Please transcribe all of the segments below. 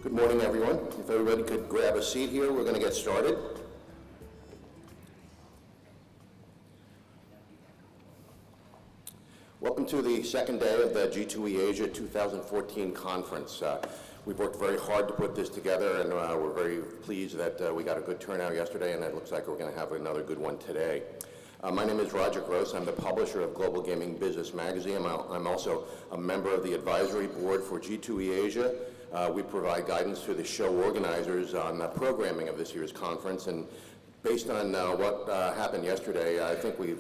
Good morning, everyone. If everybody could grab a seat here, we're going to get started. Welcome to the second day of the G2E Asia 2014 conference. We've worked very hard to put this together, and we're very pleased that we got a good turnout yesterday, and it looks like we're going to have another good one today. My name is Roger Gross. I'm the publisher of Global Gaming Business Magazine. I'm also a member of the advisory board for G2E Asia. We provide guidance to the show organizers on the programming of this year's conference, and based on what happened yesterday, I think we've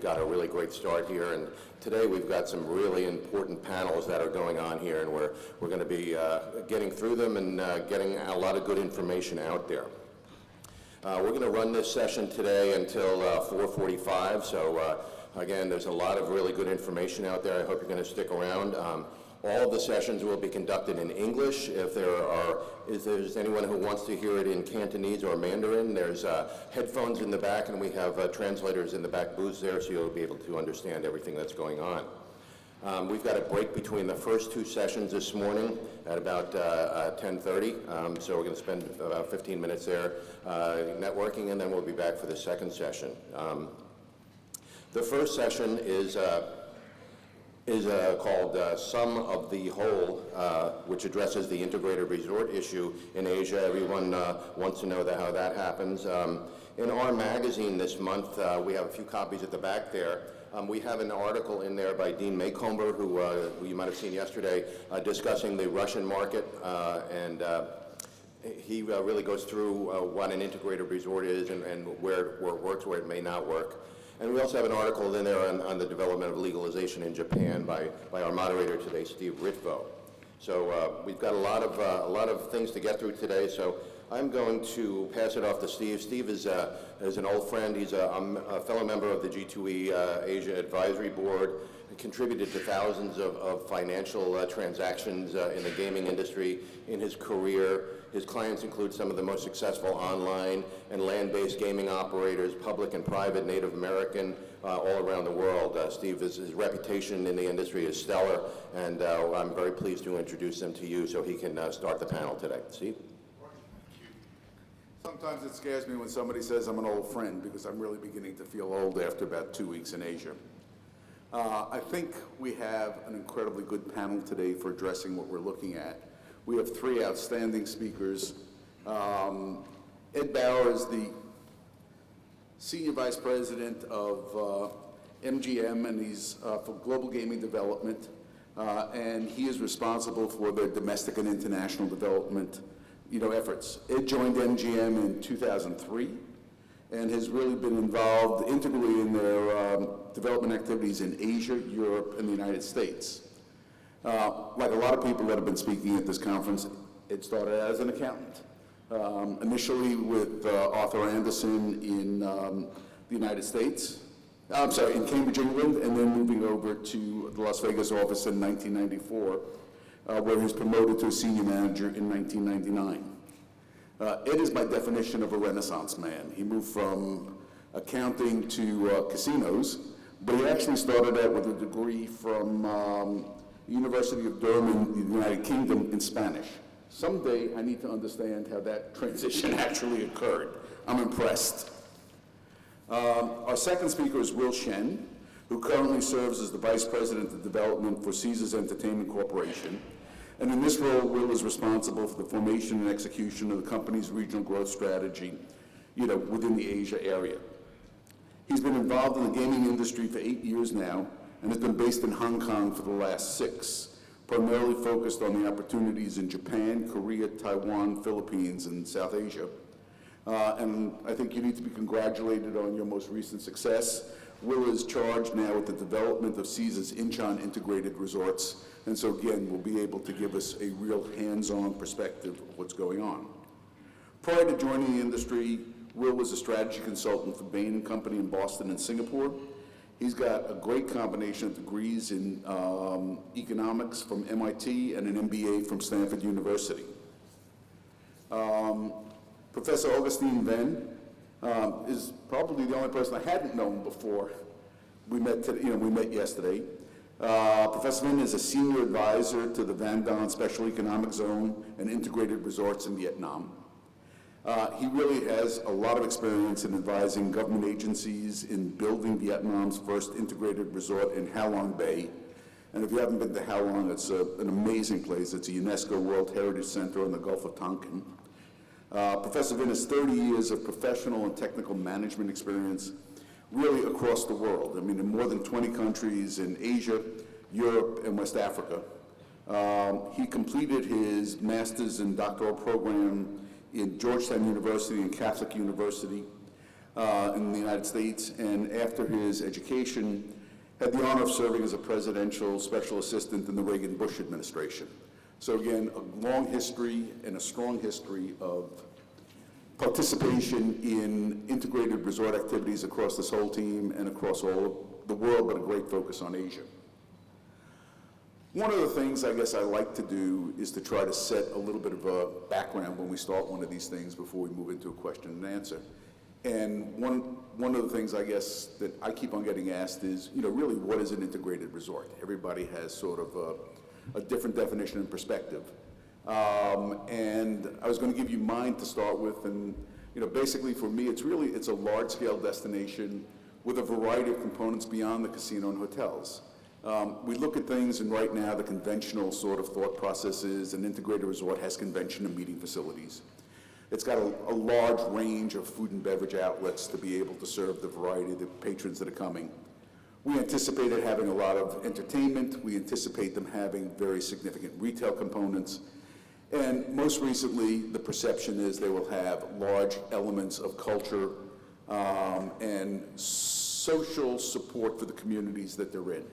got a really great start here, and today we've got some really important panels that are going on here, and we're going to be getting through them and getting a lot of good information out there. We're going to run this session today until 4:45, so again, there's a lot of really good information out there. I hope you're going to stick around. All of the sessions will be conducted in English. If there's anyone who wants to hear it in Cantonese or Mandarin, there's headphones in the back, and we have translators in the back booths there, so you'll be able to understand everything that's going on. We've got a break between the first two sessions this morning at about 10:30, so we're going to spend about 15 minutes there networking, and then we'll be back for the second session. The first session is called Sum of the Whole, which addresses the integrated resort issue in Asia. Everyone wants to know how that happens. In our magazine this month, we have a few copies at the back there. We have an article in there by Dean Maycomber, who you might have seen yesterday, discussing the Russian market, and he really goes through what an integrated resort is and where it works, where it may not work. And we also have an article in there on the development of legalization in Japan by our moderator today, Steve Ritvo. So we've got a lot of things to get through today. So I'm going to pass it off to Steve. Steve is an old friend. He's a fellow member of the G2E Asia Advisory Board. He contributed to thousands of financial transactions in the gaming industry in his career. His clients include some of the most successful online and land-based gaming operators, public and private, Native American, all around the world. His reputation in the industry is stellar, and I'm very pleased to introduce him to you so he can start the panel today. Steve? Sometimes it scares me when somebody says I'm an old friend, because I'm really beginning to feel old after about 2 weeks in Asia. I think we have an incredibly good panel today for addressing what we're looking at. We have three outstanding speakers. Ed Bauer is the Senior Vice President of MGM, and he's for Global Gaming Development, and he is responsible for their domestic and international development efforts. Ed joined MGM in 2003 and has really been involved integrally in their development activities in Asia, Europe, and the United States. Like a lot of people that have been speaking at this conference, it started as an accountant. Initially with Arthur Andersen in the United States, in Cambridge, England, and then moving over to the Las Vegas office in 1994, where he was promoted to a senior manager in 1999. Ed is by definition of a Renaissance man. He moved from accounting to casinos, but he actually started out with a degree from University of Durham in the United Kingdom in Spanish. Someday I need to understand how that transition actually occurred. I'm impressed. Our second speaker is Will Shen, who currently serves as the Vice President of Development for Caesars Entertainment Corporation. And in this role, Will is responsible for the formation and execution of the company's regional growth strategy, within the Asia area. He's been involved in the gaming industry for 8 years now, and has been based in Hong Kong for the last 6, primarily focused on the opportunities in Japan, Korea, Taiwan, Philippines, and South Asia. And I think you need to be congratulated on your most recent success. Will is charged now with the development of Caesars Incheon Integrated Resorts, and so again, will be able to give us a real hands-on perspective of what's going on. Prior to joining the industry, Will was a strategy consultant for Bain & Company in Boston and Singapore. He's got a great combination of degrees in economics from MIT and an MBA from Stanford University. Professor Augustine Venn is probably the only person I hadn't known before. We met yesterday. Professor Vinh is a senior advisor to the Van Don Special Economic Zone and Integrated Resorts in Vietnam. He really has a lot of experience in advising government agencies in building Vietnam's first integrated resort in Ha Long Bay. And if you haven't been to Ha Long, it's an amazing place. It's a UNESCO World Heritage Center on the Gulf of Tonkin. Professor Vinh has 30 years of professional and technical management experience really across the world. I mean, in more than 20 countries in Asia, Europe, and West Africa. He completed his master's and doctoral program in Georgetown University and Catholic University in the United States, and after his education, had the honor of serving as a presidential special assistant in the Reagan-Bush administration. So again, a long history and a strong history of participation in integrated resort activities across this whole team and across all of the world, but a great focus on Asia. One of the things I guess I like to do is to try to set a little bit of a background when we start one of these things before we move into a question and answer. And one of the things I guess that I keep on getting asked is, really what is an integrated resort? Everybody has sort of a different definition and perspective. And I was going to give you mine to start with, and basically for me, it's a large-scale destination with a variety of components beyond the casino and hotels. We look at things, and right now the conventional sort of thought process is an integrated resort has convention and meeting facilities. It's got a large range of food and beverage outlets to be able to serve the variety of the patrons that are coming. We anticipate it having a lot of entertainment. We anticipate them having very significant retail components. And most recently, the perception is they will have large elements of culture and social support for the communities that they're in.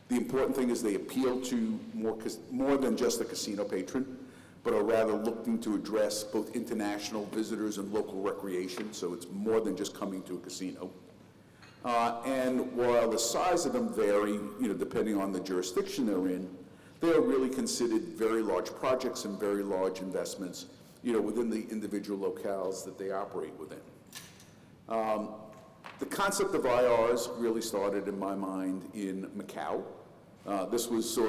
The important thing is they appeal to more than just the casino patron, but are rather looking to address both international visitors and local recreation, so it's more than just coming to a casino. And while the size of them vary, depending on the jurisdiction they're in, they are really considered very large projects and very large investments, within the individual locales that they operate within. The concept of IRs really started in my mind in Macau. This was sort